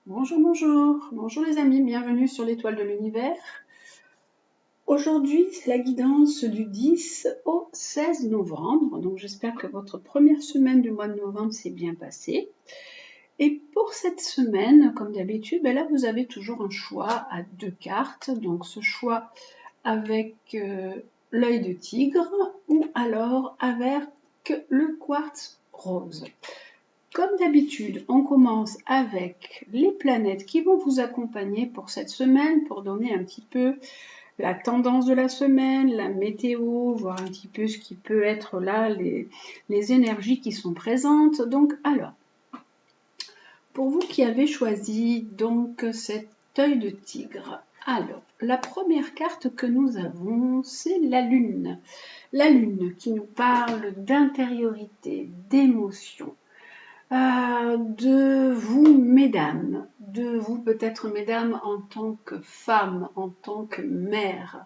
Bonjour, bonjour, bonjour les amis, bienvenue sur l'étoile de l'univers. Aujourd'hui, c'est la guidance du 10 au 16 novembre, donc j'espère que votre première semaine du mois de novembre s'est bien passée. Et pour cette semaine, comme d'habitude, là vous avez toujours un choix à 2 cartes, donc ce choix avec l'œil de tigre ou alors avec le quartz rose. Comme d'habitude, on commence avec les planètes qui vont vous accompagner pour cette semaine, pour donner un petit peu la tendance de la semaine, la météo, voir un petit peu ce qui peut être là, les énergies qui sont présentes. Donc, alors, pour vous qui avez choisi donc cet œil de tigre, alors, la première carte que nous avons, c'est la Lune. La Lune qui nous parle d'intériorité, d'émotion, de vous, mesdames, de vous peut-être, mesdames, en tant que femme, en tant que mère.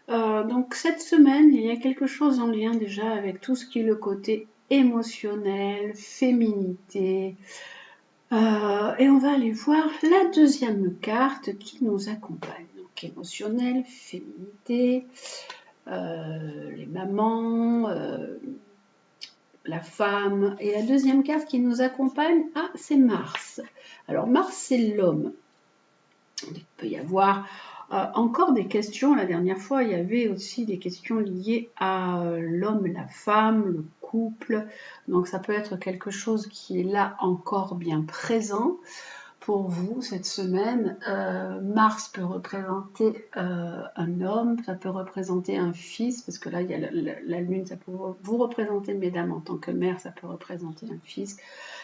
Donc cette semaine, il y a quelque chose en lien déjà avec tout ce qui est le côté émotionnel, féminité. Et on va aller voir la deuxième carte qui nous accompagne. Donc émotionnel, féminité, les mamans, la femme. Et la deuxième carte qui nous accompagne, c'est Mars. Alors Mars, c'est l'homme. Il peut y avoir encore des questions. La dernière fois, il y avait aussi des questions liées à l'homme, la femme, le couple. Donc ça peut être quelque chose qui est là encore bien présent pour vous cette semaine. Mars peut représenter un homme, ça peut représenter un fils, parce que là il y a la Lune, ça peut vous représenter, mesdames, en tant que mère, ça peut représenter un fils.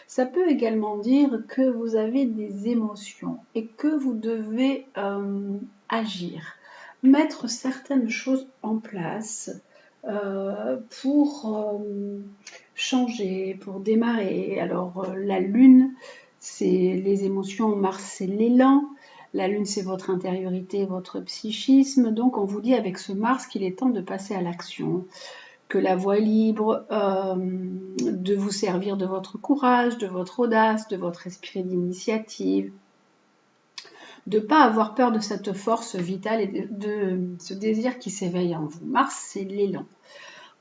Ça peut également dire que vous avez des émotions et que vous devez agir, mettre certaines choses en place pour changer, pour démarrer. Alors la Lune, c'est les émotions, Mars c'est l'élan, la Lune c'est votre intériorité, votre psychisme, donc on vous dit avec ce Mars qu'il est temps de passer à l'action, que la voie est libre, de vous servir de votre courage, de votre audace, de votre esprit d'initiative, de ne pas avoir peur de cette force vitale et de ce désir qui s'éveille en vous. Mars c'est l'élan.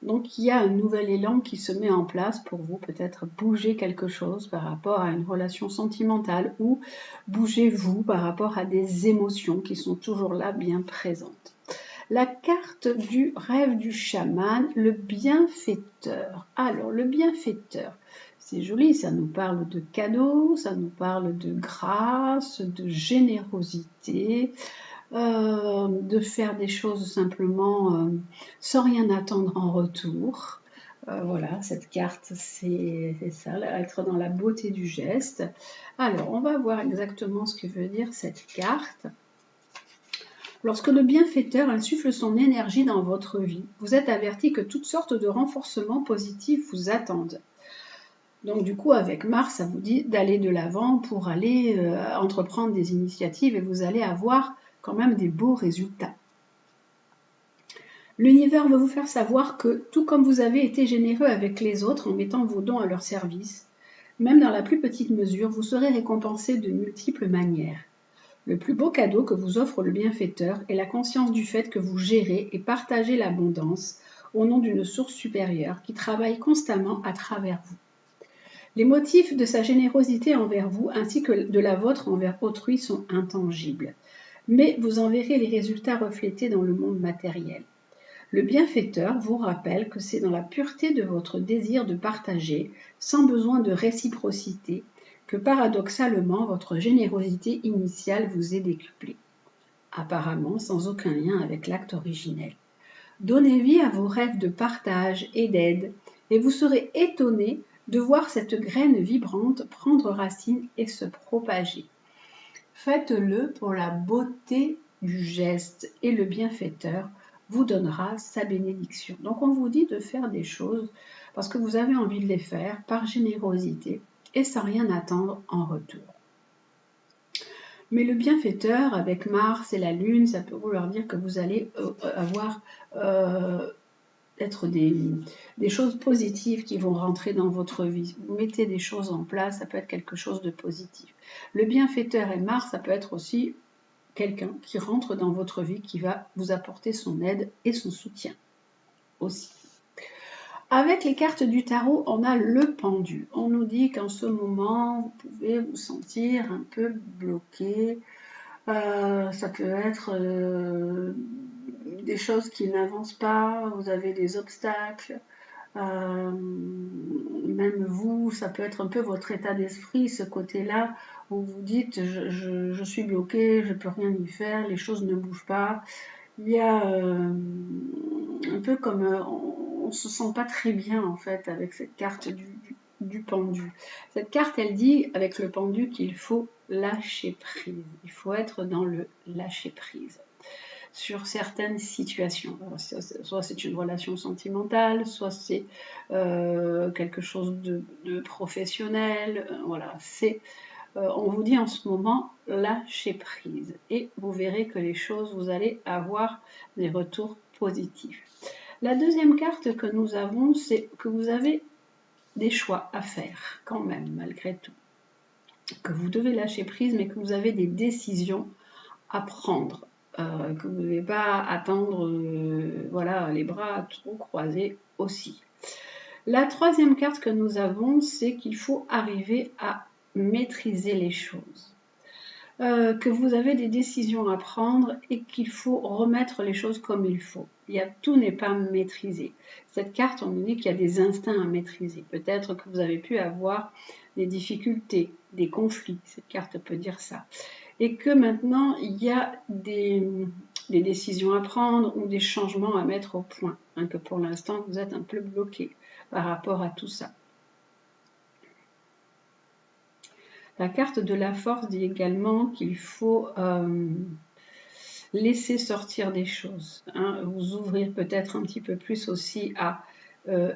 Donc il y a un nouvel élan qui se met en place pour vous, peut-être bouger quelque chose par rapport à une relation sentimentale ou bougez-vous par rapport à des émotions qui sont toujours là bien présentes. La carte du rêve du chaman, le bienfaiteur. Alors le bienfaiteur, c'est joli, ça nous parle de cadeaux, ça nous parle de grâce, de générosité, de faire des choses simplement sans rien attendre en retour. Voilà, cette carte, c'est ça, être dans la beauté du geste. Alors, on va voir exactement ce que veut dire cette carte. Lorsque le bienfaiteur insuffle son énergie dans votre vie, vous êtes averti que toutes sortes de renforcements positifs vous attendent. Donc du coup, avec Mars, ça vous dit d'aller de l'avant pour aller entreprendre des initiatives et vous allez avoir quand même des beaux résultats. L'univers veut vous faire savoir que, tout comme vous avez été généreux avec les autres en mettant vos dons à leur service, même dans la plus petite mesure, vous serez récompensé de multiples manières. Le plus beau cadeau que vous offre le bienfaiteur est la conscience du fait que vous gérez et partagez l'abondance au nom d'une source supérieure qui travaille constamment à travers vous. Les motifs de sa générosité envers vous ainsi que de la vôtre envers autrui sont intangibles, mais vous en verrez les résultats reflétés dans le monde matériel. Le bienfaiteur vous rappelle que c'est dans la pureté de votre désir de partager, sans besoin de réciprocité, que paradoxalement votre générosité initiale vous est décuplée, apparemment sans aucun lien avec l'acte originel. Donnez vie à vos rêves de partage et d'aide, et vous serez étonné de voir cette graine vibrante prendre racine et se propager. Faites-le pour la beauté du geste, et le bienfaiteur vous donnera sa bénédiction. Donc on vous dit de faire des choses parce que vous avez envie de les faire par générosité et sans rien attendre en retour. Mais le bienfaiteur, avec Mars et la Lune, ça peut vouloir dire que vous allez avoir être des choses positives qui vont rentrer dans votre vie. Vous mettez des choses en place, ça peut être quelque chose de positif. Le bienfaiteur et Mars, ça peut être aussi quelqu'un qui rentre dans votre vie, qui va vous apporter son aide et son soutien aussi. Avec les cartes du tarot, on a le pendu. On nous dit qu'en ce moment, vous pouvez vous sentir un peu bloqué. Ça peut être des choses qui n'avancent pas, vous avez des obstacles. Même vous, ça peut être un peu votre état d'esprit, ce côté-là, où vous dites je suis bloqué, je ne peux rien y faire, les choses ne bougent pas. Il y a un peu comme on ne se sent pas très bien en fait avec cette carte du pendu. Cette carte, elle dit avec le pendu qu'il faut lâcher prise. Il faut être dans le lâcher prise sur certaines situations. Soit c'est une relation sentimentale, soit c'est quelque chose de professionnel. Voilà, on vous dit en ce moment, lâchez prise. Et vous verrez que les choses, vous allez avoir des retours positifs. La deuxième carte que nous avons, c'est que vous avez des choix à faire, quand même, malgré tout. Que vous devez lâcher prise, mais que vous avez des décisions à prendre. Que vous ne devez pas attendre voilà, les bras trop croisés aussi. La troisième carte que nous avons, c'est qu'il faut arriver à maîtriser les choses. Que vous avez des décisions à prendre et qu'il faut remettre les choses comme il faut. Tout n'est pas maîtrisé. Cette carte, on nous dit qu'il y a des instincts à maîtriser. Peut-être que vous avez pu avoir des difficultés, des conflits. Cette carte peut dire ça. Et que maintenant, il y a des décisions à prendre ou des changements à mettre au point. Hein, que pour l'instant, vous êtes un peu bloqué par rapport à tout ça. La carte de la force dit également qu'il faut laisser sortir des choses, hein, vous ouvrir peut-être un petit peu plus aussi à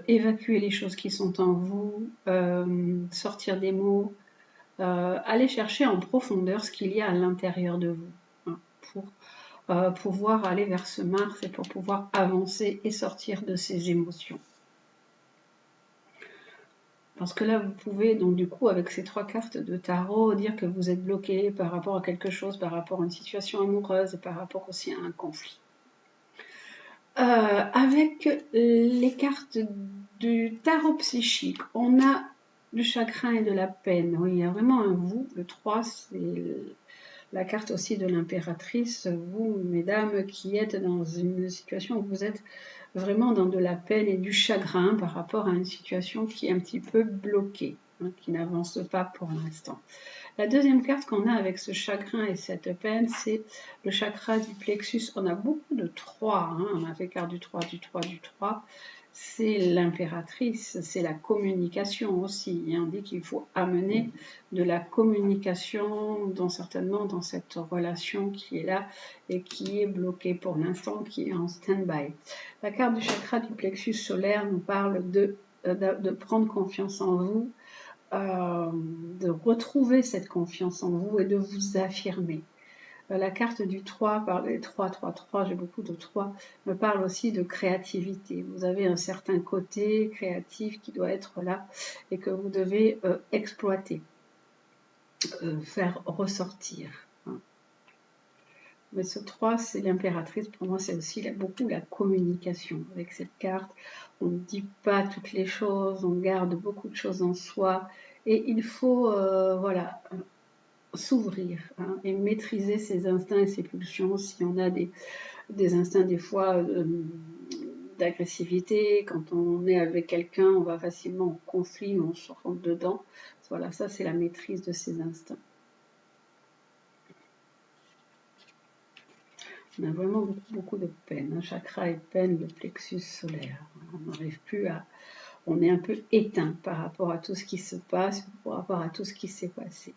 évacuer les choses qui sont en vous, sortir des mots, aller chercher en profondeur ce qu'il y a à l'intérieur de vous, hein, pour pouvoir aller vers ce Mars et pour pouvoir avancer et sortir de ces émotions. Parce que là, vous pouvez, donc du coup, avec ces trois cartes de tarot, dire que vous êtes bloqué par rapport à quelque chose, par rapport à une situation amoureuse et par rapport aussi à un conflit. Avec les cartes du tarot psychique, on a du chagrin et de la peine. Oui, il y a vraiment un vous. Le 3, c'est la carte aussi de l'impératrice. Vous, mesdames, qui êtes dans une situation où vous êtes vraiment dans de la peine et du chagrin par rapport à une situation qui est un petit peu bloquée, hein, qui n'avance pas pour l'instant. La deuxième carte qu'on a avec ce chagrin et cette peine, c'est le chakra du plexus. On a beaucoup de 3, hein, on a fait carte du 3, du 3, du 3. C'est l'impératrice, c'est la communication aussi. Et on dit qu'il faut amener de la communication certainement dans cette relation qui est là et qui est bloquée pour l'instant, qui est en stand-by. La carte du chakra du plexus solaire nous parle de prendre confiance en vous, de retrouver cette confiance en vous et de vous affirmer. La carte du 3, par les 3, 3, 3, j'ai beaucoup de 3, me parle aussi de créativité. Vous avez un certain côté créatif qui doit être là et que vous devez exploiter, faire ressortir. Hein. Mais ce 3, c'est l'impératrice. Pour moi, c'est aussi beaucoup la communication. Avec cette carte, on ne dit pas toutes les choses, on garde beaucoup de choses en soi. Et il faut, voilà, s'ouvrir, hein, et maîtriser ses instincts et ses pulsions. Si on a des instincts des fois d'agressivité, quand on est avec quelqu'un, on va facilement en conflit, on se rentre dedans. Voilà, ça c'est la maîtrise de ses instincts. On a vraiment beaucoup de peine. Un chakra et peine, le plexus solaire. On n'arrive plus à... On est un peu éteint par rapport à tout ce qui se passe, par rapport à tout ce qui s'est passé.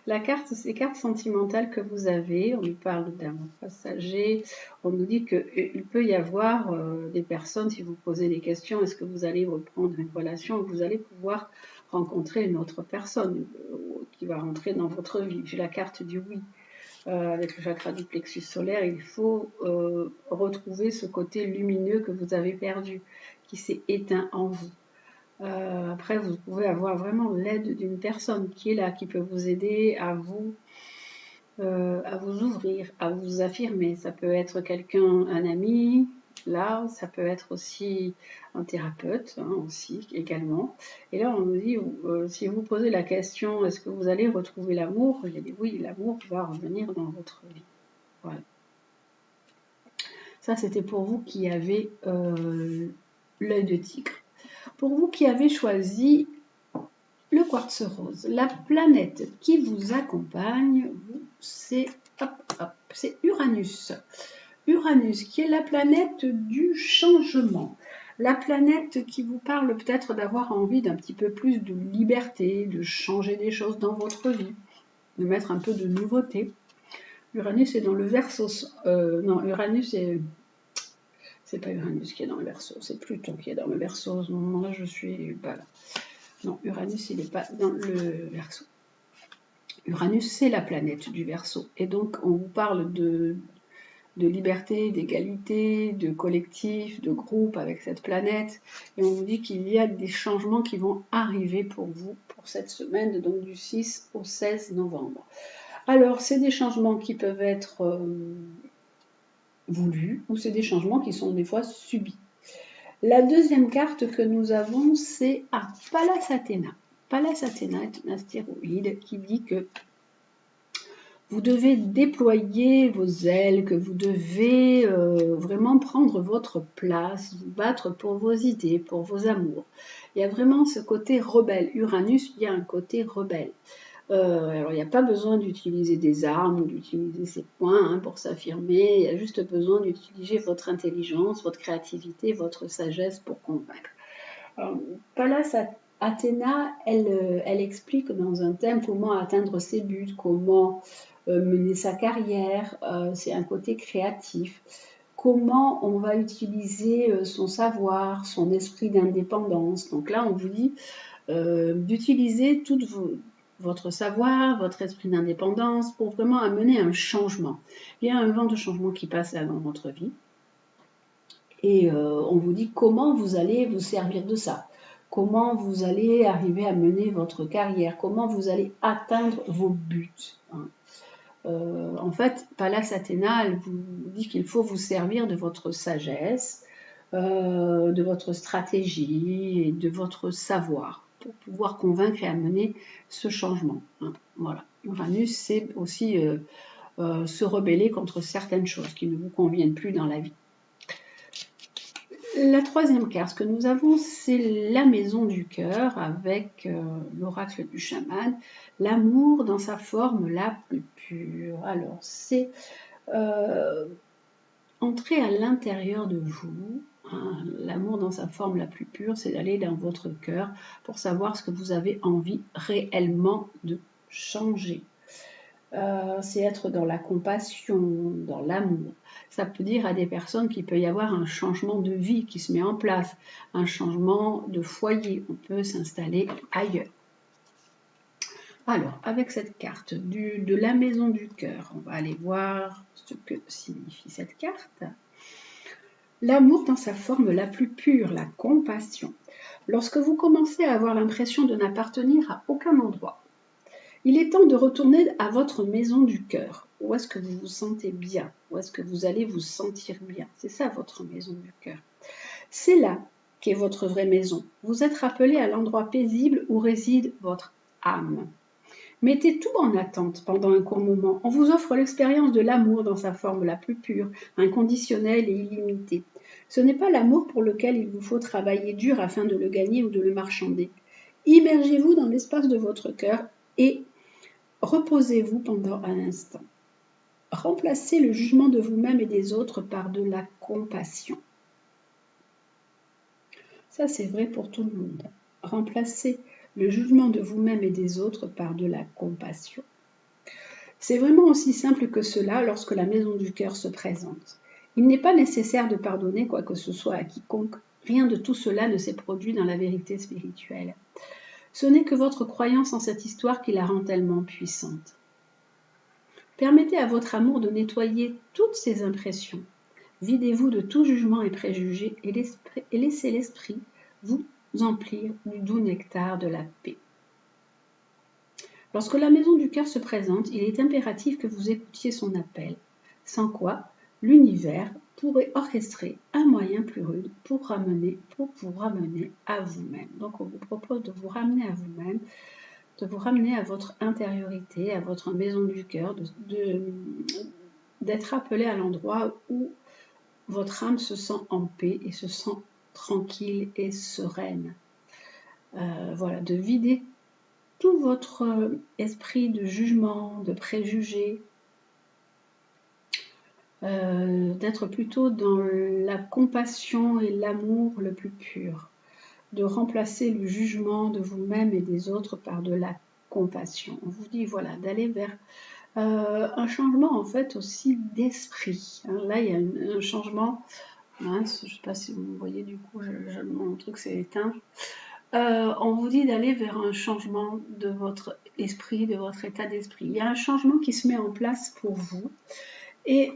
La carte, c'est les cartes sentimentales que vous avez. On nous parle d'amour passager. On nous dit qu'il peut y avoir des personnes, si vous posez des questions, est-ce que vous allez reprendre une relation, vous allez pouvoir rencontrer une autre personne qui va rentrer dans votre vie. J'ai la carte du oui. avec le chakra du plexus solaire, il faut retrouver ce côté lumineux que vous avez perdu, qui s'est éteint en vous. Après, vous pouvez avoir vraiment l'aide d'une personne qui est là, qui peut vous aider à vous ouvrir, à vous affirmer. Ça peut être quelqu'un, un ami, là, ça peut être aussi un thérapeute, hein, aussi, également. Et là, on nous dit, si vous posez la question, est-ce que vous allez retrouver l'amour? J'ai dit oui, l'amour va revenir dans votre vie. Voilà. Ça, c'était pour vous qui avez l'œil de tigre. Pour vous qui avez choisi le quartz rose, la planète qui vous accompagne, c'est Uranus. Uranus, qui est la planète du changement. La planète qui vous parle peut-être d'avoir envie d'un petit peu plus de liberté, de changer des choses dans votre vie, de mettre un peu de nouveauté. Uranus est dans le Verseau. Non, Uranus c'est pas Uranus qui est dans le Verseau, c'est Pluton qui est dans le Verseau. À ce moment-là, je suis pas là. Non, Uranus, il n'est pas dans le Verseau. Uranus, c'est la planète du Verseau. Et donc, on vous parle de liberté, d'égalité, de collectif, de groupe avec cette planète. Et on vous dit qu'il y a des changements qui vont arriver pour vous pour cette semaine, donc du 6 au 16 novembre. Alors, c'est des changements qui peuvent être voulus ou c'est des changements qui sont des fois subis. La deuxième carte que nous avons, c'est Pallas Athéna. Pallas Athéna est un astéroïde qui dit que vous devez déployer vos ailes, que vous devez vraiment prendre votre place, vous battre pour vos idées, pour vos amours. Il y a vraiment ce côté rebelle. Uranus, il y a un côté rebelle. Alors, il n'y a pas besoin d'utiliser des armes ou d'utiliser ses poings pour s'affirmer. Il y a juste besoin d'utiliser votre intelligence, votre créativité, votre sagesse pour convaincre. Alors, Pallas Athéna, elle explique dans un thème comment atteindre ses buts, comment mener sa carrière. C'est un côté créatif. Comment on va utiliser son savoir, son esprit d'indépendance. Donc là, on vous dit d'utiliser toute votre savoir, votre esprit d'indépendance pour vraiment amener un changement. Il y a un vent de changement qui passe là dans votre vie. Et on vous dit comment vous allez vous servir de ça, comment vous allez arriver à mener votre carrière, comment vous allez atteindre vos buts. En fait, Pallas Athéna, elle vous dit qu'il faut vous servir de votre sagesse, de votre stratégie et de votre savoir pour pouvoir convaincre et amener ce changement. Voilà. Uranus, c'est aussi se rebeller contre certaines choses qui ne vous conviennent plus dans la vie. La troisième carte que nous avons, c'est la maison du cœur avec l'oracle du chaman, l'amour dans sa forme la plus pure. Alors, c'est entrer à l'intérieur de vous. L'amour dans sa forme la plus pure, c'est d'aller dans votre cœur pour savoir ce que vous avez envie réellement de changer. C'est être dans la compassion, dans l'amour. Ça peut dire à des personnes qu'il peut y avoir un changement de vie qui se met en place, un changement de foyer, on peut s'installer ailleurs. Alors, avec cette carte de la maison du cœur, on va aller voir ce que signifie cette carte. L'amour dans sa forme la plus pure, la compassion. Lorsque vous commencez à avoir l'impression de n'appartenir à aucun endroit, il est temps de retourner à votre maison du cœur. Où est-ce que vous vous sentez bien? Où est-ce que vous allez vous sentir bien? C'est ça votre maison du cœur. C'est là qu'est votre vraie maison. Vous êtes rappelé à l'endroit paisible où réside votre âme. Mettez tout en attente pendant un court moment. On vous offre l'expérience de l'amour dans sa forme la plus pure, inconditionnelle et illimitée. Ce n'est pas l'amour pour lequel il vous faut travailler dur afin de le gagner ou de le marchander. Immergez-vous dans l'espace de votre cœur et reposez-vous pendant un instant. Remplacez le jugement de vous-même et des autres par de la compassion. Ça, c'est vrai pour tout le monde. Remplacez le jugement de vous-même et des autres par de la compassion. C'est vraiment aussi simple que cela lorsque la maison du cœur se présente. Il n'est pas nécessaire de pardonner quoi que ce soit à quiconque. Rien de tout cela ne s'est produit dans la vérité spirituelle. Ce n'est que votre croyance en cette histoire qui la rend tellement puissante. Permettez à votre amour de nettoyer toutes ces impressions. Videz-vous de tout jugement et préjugés et laissez l'esprit vous emplir du doux nectar de la paix. Lorsque la maison du cœur se présente, il est impératif que vous écoutiez son appel, sans quoi l'univers pourrait orchestrer un moyen plus rude pour vous ramener à vous-même. Donc on vous propose de vous ramener à vous-même, de vous ramener à votre intériorité, à votre maison du cœur, d'être appelé à l'endroit où votre âme se sent en paix et se sent tranquille et sereine. Voilà, de vider tout votre esprit de jugement, de préjugés, d'être plutôt dans la compassion et l'amour le plus pur, de remplacer le jugement de vous-même et des autres par de la compassion. On vous dit, voilà, d'aller vers un changement en fait aussi d'esprit. Là, il y a un changement, mince, je ne sais pas si vous voyez, du coup, mon truc s'est éteint. On vous dit d'aller vers un changement de votre esprit, de votre état d'esprit. Il y a un changement qui se met en place pour vous. Et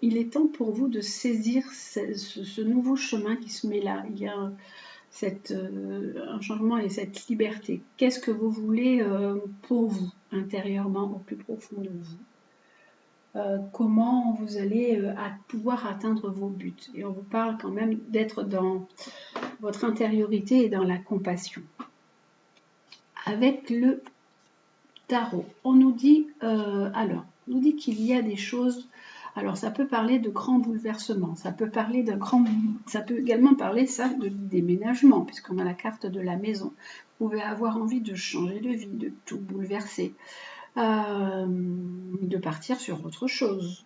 il est temps pour vous de saisir ce nouveau chemin qui se met là. Il y a un changement et cette liberté. Qu'est-ce que vous voulez pour vous, intérieurement, au plus profond de vous? Comment vous allez pouvoir atteindre vos buts? Et on vous parle quand même d'être dans votre intériorité et dans la compassion. Avec le tarot, on nous dit qu'il y a des choses. Alors ça peut parler de grands bouleversements, ça peut également parler de déménagement, puisqu'on a la carte de la maison. Vous pouvez avoir envie de changer de vie, de tout bouleverser, de partir sur autre chose.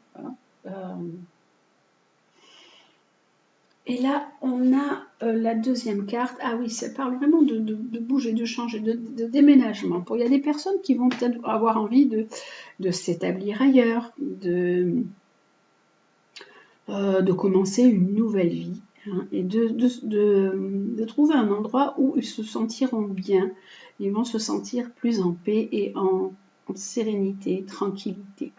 Et là, on a la deuxième carte. Ah oui, ça parle vraiment de bouger, de changer, de déménagement. Il y a des personnes qui vont peut-être avoir envie de s'établir ailleurs, de commencer une nouvelle vie, hein, et de trouver un endroit où ils se sentiront bien. Ils vont se sentir plus en paix et en sérénité, tranquillité.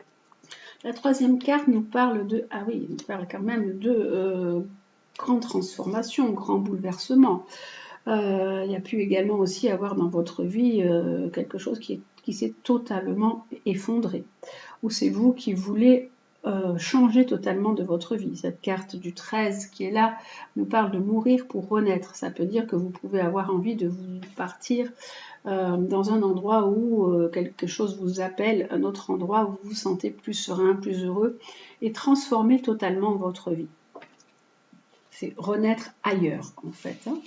La troisième carte nous parle nous parle quand même de grande transformation, grand bouleversement. Il y a pu également aussi avoir dans votre vie quelque chose qui s'est totalement effondré, ou c'est vous qui voulez changer totalement de votre vie. Cette carte du 13 qui est là nous parle de mourir pour renaître. Ça peut dire que vous pouvez avoir envie de vous partir dans un endroit où quelque chose vous appelle, un autre endroit où vous vous sentez plus serein, plus heureux, et transformer totalement votre vie. C'est renaître ailleurs, en fait. Hein.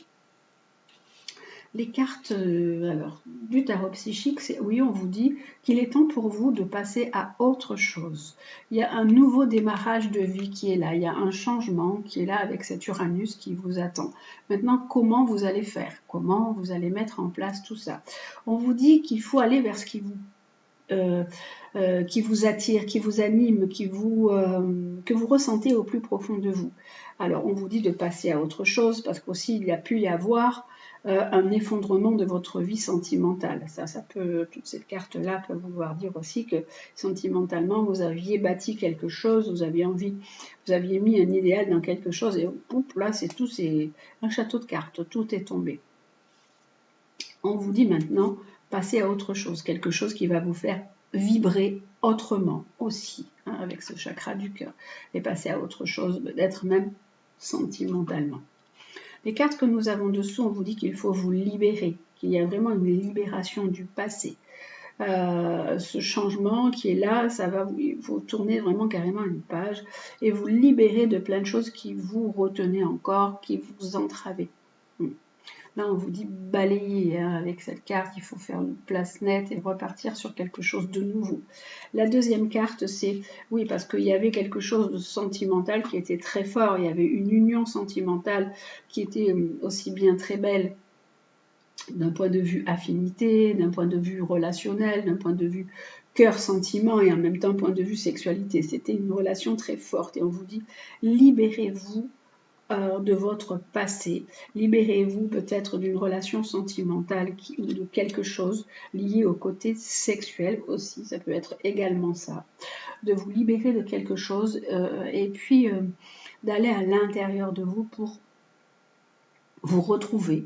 Les cartes du tarot psychique, oui, on vous dit qu'il est temps pour vous de passer à autre chose. Il y a un nouveau démarrage de vie qui est là. Il y a un changement qui est là avec cet Uranus qui vous attend. Maintenant, comment vous allez faire? Comment vous allez mettre en place tout ça? On vous dit qu'il faut aller vers ce qui vous attire, qui vous anime, que vous ressentez au plus profond de vous. Alors, on vous dit de passer à autre chose parce qu'aussi, il y a pu y avoir un effondrement de votre vie sentimentale. Toute cette carte-là peut vouloir dire aussi que sentimentalement, vous aviez bâti quelque chose, vous aviez mis un idéal dans quelque chose et là, c'est un château de cartes, tout est tombé. On vous dit maintenant, passez à autre chose, quelque chose qui va vous faire vibrer autrement aussi, hein, avec ce chakra du cœur, et passer à autre chose, d'être même sentimentalement. Les cartes que nous avons dessous, on vous dit qu'il faut vous libérer, qu'il y a vraiment une libération du passé. Ce changement qui est là, il faut tourner vraiment carrément une page et vous libérer de plein de choses qui vous retenaient encore, qui vous entravaient. Là, on vous dit balayer, hein, avec cette carte, il faut faire une place nette et repartir sur quelque chose de nouveau. La deuxième carte, c'est, oui, parce qu'il y avait quelque chose de sentimental qui était très fort, il y avait une union sentimentale qui était aussi bien très belle d'un point de vue affinité, d'un point de vue relationnel, d'un point de vue cœur, sentiment et en même temps point de vue sexualité. C'était une relation très forte et on vous dit libérez-vous de votre passé. Libérez-vous peut-être d'une relation sentimentale ou de quelque chose lié au côté sexuel aussi, ça peut être également ça. De vous libérer de quelque chose et puis d'aller à l'intérieur de vous pour vous retrouver,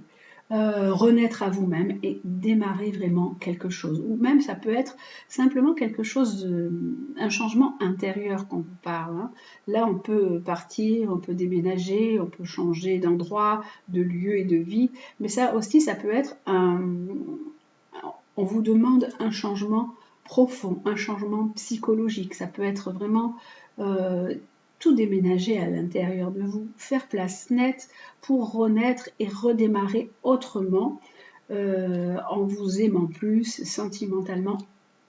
renaître à vous-même et démarrer vraiment quelque chose. Ou même ça peut être simplement quelque chose, un changement intérieur qu'on vous parle. Hein. Là, on peut partir, on peut déménager, on peut changer d'endroit, de lieu et de vie. Mais ça aussi, ça peut être on vous demande un changement profond, un changement psychologique. Ça peut être vraiment tout déménager à l'intérieur de vous, faire place nette pour renaître et redémarrer autrement en vous aimant plus sentimentalement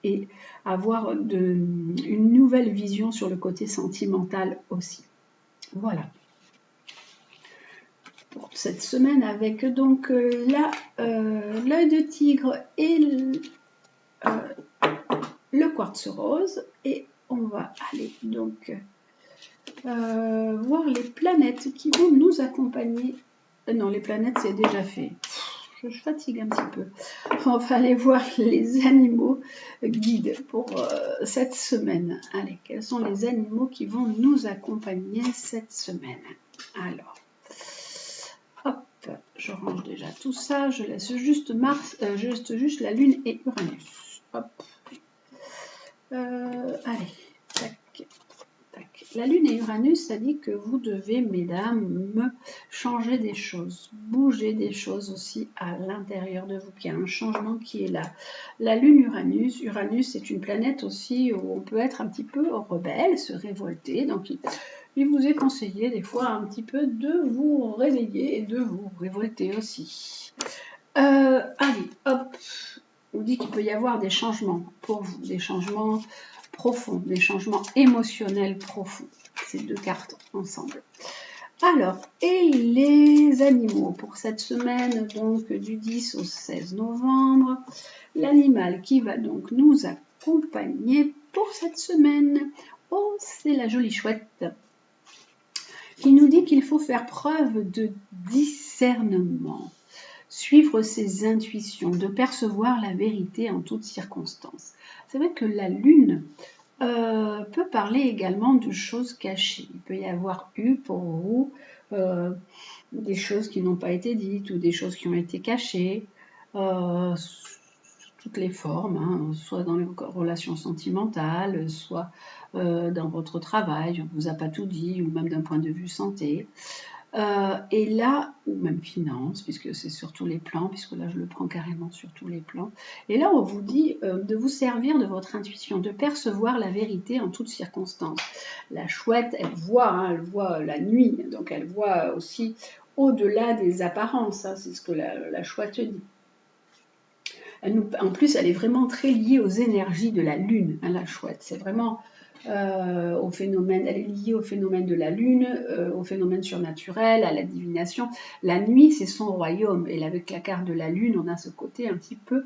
et avoir une nouvelle vision sur le côté sentimental aussi. Voilà. Pour cette semaine avec donc l'œil de tigre et le quartz rose et on va aller donc voir les planètes qui vont nous accompagner. Non, les planètes, c'est déjà fait. Je fatigue un petit peu. On va aller voir les animaux guides pour cette semaine. Allez, quels sont les animaux qui vont nous accompagner cette semaine? Alors, hop, je range déjà tout ça. Je laisse juste Mars, juste la Lune et Uranus. Hop. Allez, tac. La Lune et Uranus, ça dit que vous devez, mesdames, changer des choses, bouger des choses aussi à l'intérieur de vous, qu'il y a un changement qui est là. La Lune Uranus, Uranus est une planète aussi où on peut être un petit peu rebelle, se révolter, donc il vous est conseillé des fois un petit peu de vous réveiller et de vous révolter aussi. Allez, hop, on dit qu'il peut y avoir des changements pour vous, des changements profonds, des changements émotionnels profonds. Ces deux cartes ensemble. Alors, et les animaux pour cette semaine, donc du 10 au 16 novembre, l'animal qui va donc nous accompagner pour cette semaine, oh, c'est la jolie chouette qui nous dit qu'il faut faire preuve de discernement, suivre ses intuitions, de percevoir la vérité en toutes circonstances. C'est vrai que la lune peut parler également de choses cachées. Il peut y avoir eu pour vous des choses qui n'ont pas été dites ou des choses qui ont été cachées, sous toutes les formes, hein, soit dans les relations sentimentales, soit dans votre travail, on ne vous a pas tout dit, ou même d'un point de vue santé. Et là, ou même finance, puisque c'est sur tous les plans, puisque là je le prends carrément sur tous les plans. Et là, on vous dit de vous servir de votre intuition, de percevoir la vérité en toutes circonstances. La chouette, elle voit la nuit, donc elle voit aussi au-delà des apparences, hein, c'est ce que la chouette dit. En plus, elle est vraiment très liée aux énergies de la lune, hein, la chouette. C'est vraiment au phénomène, elle est liée au phénomène de la lune, au phénomène surnaturel, à la divination. La nuit, c'est son royaume, et avec la carte de la lune, on a ce côté un petit peu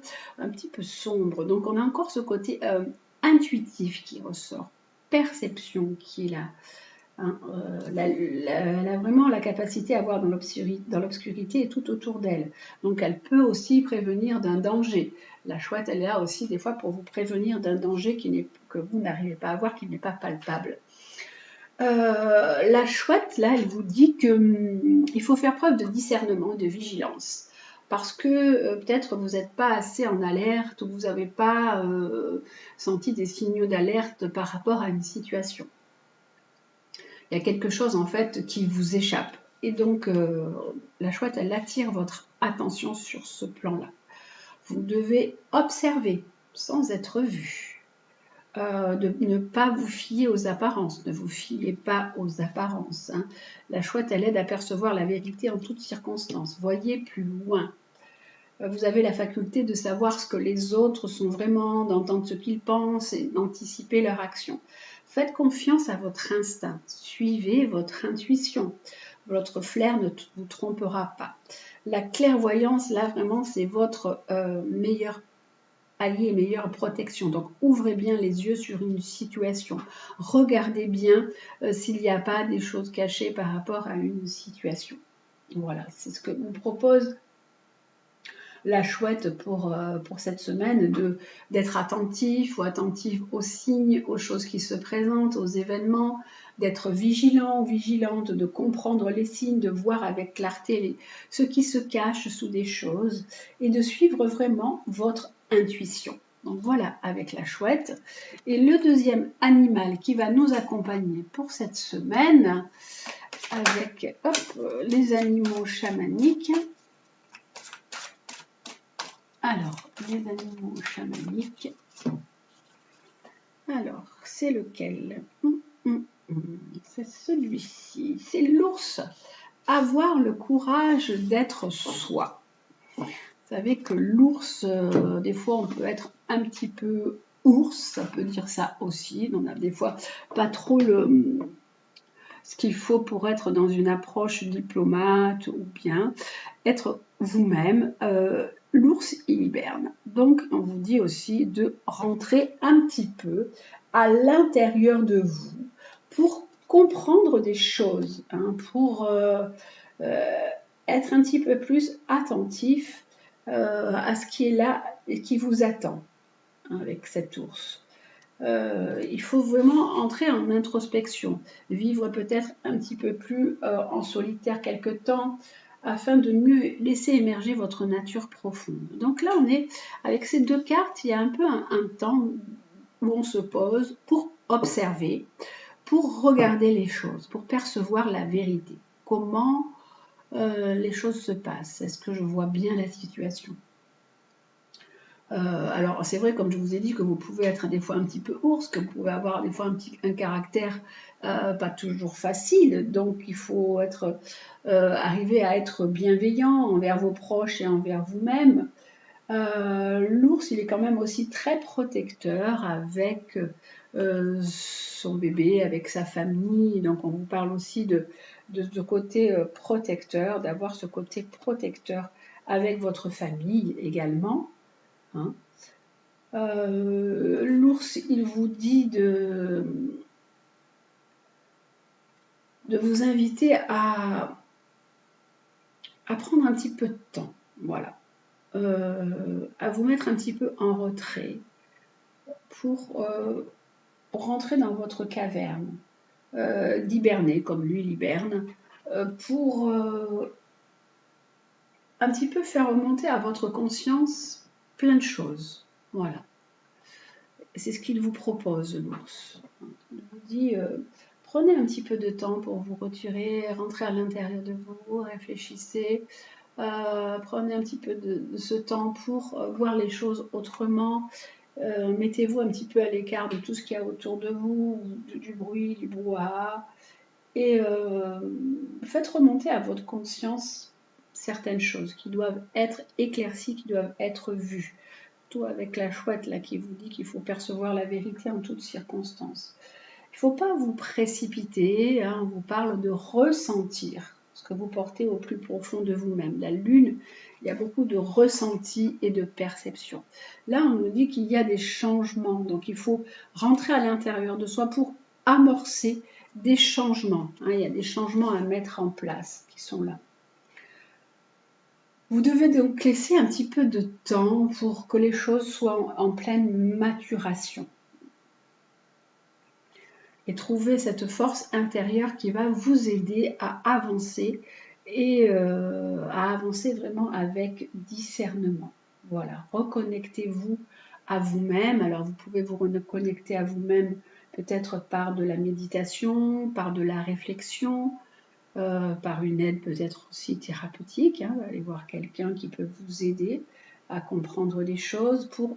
sombre. Donc on a encore ce côté intuitif qui ressort, perception qui est là. Hein, elle a vraiment la capacité à voir dans l'obscurité et tout autour d'elle. Donc elle peut aussi prévenir d'un danger. La chouette, elle est là aussi des fois pour vous prévenir d'un danger que vous n'arrivez pas à voir, qui n'est pas palpable. La chouette, là, elle vous dit qu'il faut faire preuve de discernement, de vigilance. Parce que peut-être vous n'êtes pas assez en alerte ou vous n'avez pas senti des signaux d'alerte par rapport à une situation. Il y a quelque chose en fait qui vous échappe. Et donc la chouette, elle attire votre attention sur ce plan-là. Vous devez observer sans être vu. De ne pas vous fier aux apparences. Ne vous fiez pas aux apparences. Hein. La chouette, elle aide à percevoir la vérité en toutes circonstances. Voyez plus loin. Vous avez la faculté de savoir ce que les autres sont vraiment, d'entendre ce qu'ils pensent et d'anticiper leur action. Faites confiance à votre instinct, suivez votre intuition. Votre flair ne vous trompera pas. La clairvoyance, là, vraiment, c'est votre meilleur allié et meilleure protection. Donc, ouvrez bien les yeux sur une situation. Regardez bien s'il n'y a pas des choses cachées par rapport à une situation. Voilà, c'est ce que vous propose la chouette pour cette semaine, d'être attentif ou attentive aux signes, aux choses qui se présentent, aux événements, d'être vigilant ou vigilante, de comprendre les signes, de voir avec clarté ce qui se cache sous des choses et de suivre vraiment votre intuition. Donc voilà avec la chouette. Et le deuxième animal qui va nous accompagner pour cette semaine, avec les animaux chamaniques. Alors, les animaux chamaniques. Alors, c'est lequel? C'est celui-ci. C'est l'ours. Avoir le courage d'être soi. Vous savez que l'ours, des fois, on peut être un petit peu ours, ça peut dire ça aussi. On a des fois pas trop ce qu'il faut pour être dans une approche diplomate ou bien être vous-même. L'ours, il hiberne. Donc, on vous dit aussi de rentrer un petit peu à l'intérieur de vous pour comprendre des choses, pour être un petit peu plus attentif à ce qui est là et qui vous attend avec cet ours. Il faut vraiment entrer en introspection, vivre peut-être un petit peu plus en solitaire quelque temps, afin de mieux laisser émerger votre nature profonde. Donc là, on est avec ces deux cartes, il y a un peu un temps où on se pose pour observer, pour regarder les choses, pour percevoir la vérité. Comment les choses se passent? Est-ce que je vois bien la situation? Alors c'est vrai, comme je vous ai dit, que vous pouvez être des fois un petit peu ours, que vous pouvez avoir des fois un caractère pas toujours facile, donc il faut arriver à être bienveillant envers vos proches et envers vous-même. L'ours, il est quand même aussi très protecteur avec son bébé, avec sa famille, donc on vous parle aussi de ce côté protecteur, d'avoir ce côté protecteur avec votre famille également. L'ours, il vous dit de vous inviter à prendre un petit peu de temps, voilà, à vous mettre un petit peu en retrait pour rentrer dans votre caverne, d'hiberner comme lui l'hiberne, pour un petit peu faire remonter à votre conscience plein de choses. Voilà. C'est ce qu'il vous propose, l'ours. Il vous dit, prenez un petit peu de temps pour vous retirer, rentrer à l'intérieur de vous, réfléchissez, prenez un petit peu de ce temps pour voir les choses autrement, mettez-vous un petit peu à l'écart de tout ce qu'il y a autour de vous, du bruit, du brouhaha, et faites remonter à votre conscience certaines choses qui doivent être éclaircies, qui doivent être vues. Tout avec la chouette là qui vous dit qu'il faut percevoir la vérité en toutes circonstances. Il ne faut pas vous précipiter, on vous parle de ressentir ce que vous portez au plus profond de vous-même. La lune, il y a beaucoup de ressenti et de perception. Là, on nous dit qu'il y a des changements, donc il faut rentrer à l'intérieur de soi pour amorcer des changements. Il y a des changements à mettre en place qui sont là. Vous devez donc laisser un petit peu de temps pour que les choses soient en pleine maturation. Et trouver cette force intérieure qui va vous aider à avancer et à avancer vraiment avec discernement. Voilà, reconnectez-vous à vous-même. Alors vous pouvez vous reconnecter à vous-même peut-être par de la méditation, par de la réflexion, par une aide peut-être aussi thérapeutique, aller voir quelqu'un qui peut vous aider à comprendre les choses pour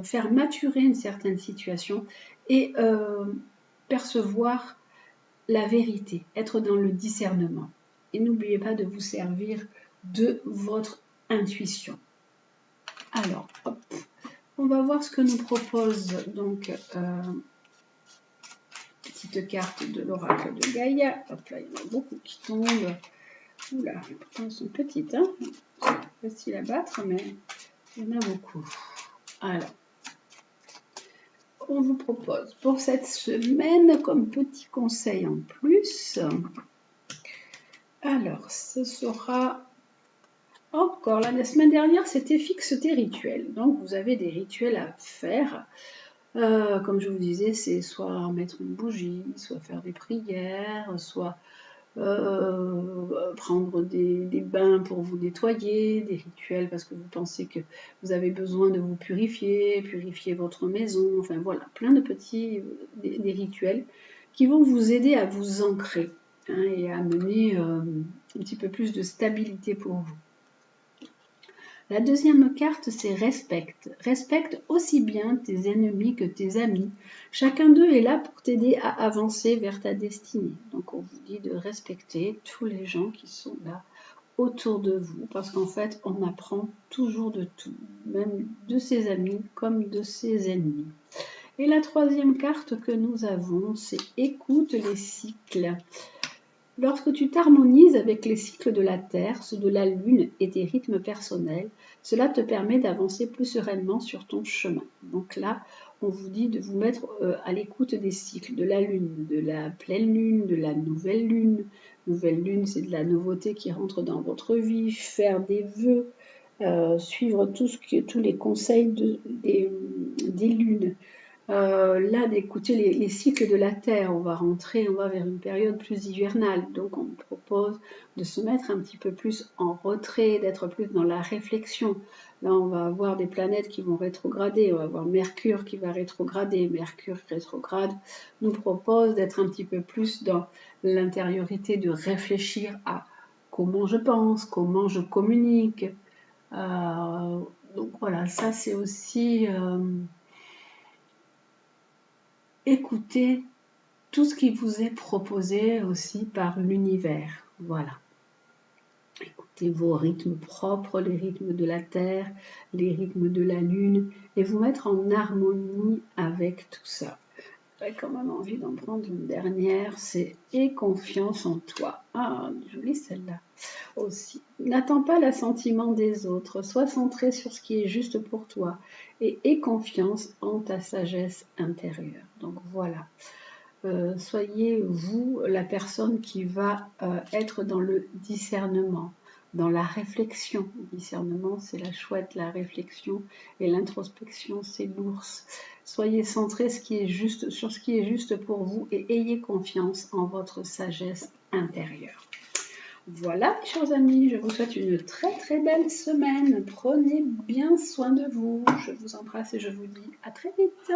faire maturer une certaine situation et percevoir la vérité, être dans le discernement. Et n'oubliez pas de vous servir de votre intuition. Alors, hop, on va voir ce que nous propose donc petite carte de l'oracle de Gaïa. Hop là, il y en a beaucoup qui tombent. Oula, elles sont petites, c'est facile à battre, mais il y en a beaucoup. Alors, on vous propose pour cette semaine, comme petit conseil en plus, alors ce sera encore, la semaine dernière c'était fixe tes rituels, donc vous avez des rituels à faire. Comme je vous disais, c'est soit mettre une bougie, soit faire des prières, soit prendre des bains pour vous nettoyer, des rituels parce que vous pensez que vous avez besoin de vous purifier, purifier votre maison, enfin voilà, plein de petits des rituels qui vont vous aider à vous ancrer hein, et à amener un petit peu plus de stabilité pour vous. La deuxième carte, c'est respecte. Respecte aussi bien tes ennemis que tes amis. Chacun d'eux est là pour t'aider à avancer vers ta destinée. Donc on vous dit de respecter tous les gens qui sont là autour de vous, parce qu'en fait, on apprend toujours de tout, même de ses amis comme de ses ennemis. Et la troisième carte que nous avons, c'est écoute les cycles. Lorsque tu t'harmonises avec les cycles de la Terre, ceux de la Lune et tes rythmes personnels, cela te permet d'avancer plus sereinement sur ton chemin. Donc là, on vous dit de vous mettre à l'écoute des cycles de la Lune, de la pleine Lune, de la nouvelle Lune. Nouvelle Lune, c'est de la nouveauté qui rentre dans votre vie, faire des vœux, suivre tous les conseils des lunes. Là, d'écouter les cycles de la Terre, on va vers une période plus hivernale, donc on nous propose de se mettre un petit peu plus en retrait, d'être plus dans la réflexion. Là, on va avoir des planètes qui vont rétrograder, on va avoir Mercure qui va rétrograder. Mercure rétrograde nous propose d'être un petit peu plus dans l'intériorité, de réfléchir à comment je pense, comment je communique. Donc voilà, ça c'est aussi... écoutez tout ce qui vous est proposé aussi par l'univers. Voilà. Écoutez vos rythmes propres, les rythmes de la Terre, les rythmes de la Lune, et vous mettre en harmonie avec tout ça. J'ai quand même envie d'en prendre une dernière, c'est « Aie confiance en toi ». Ah, jolie celle-là aussi. N'attends pas l'assentiment des autres, sois centré sur ce qui est juste pour toi et aie confiance en ta sagesse intérieure. Donc voilà, soyez vous la personne qui va être dans le discernement, dans la réflexion. Le discernement, c'est la chouette, la réflexion, et l'introspection, c'est l'ours. Soyez centré sur ce qui est juste pour vous et ayez confiance en votre sagesse intérieure. Voilà, mes chers amis, je vous souhaite une très très belle semaine. Prenez bien soin de vous. Je vous embrasse et je vous dis à très vite.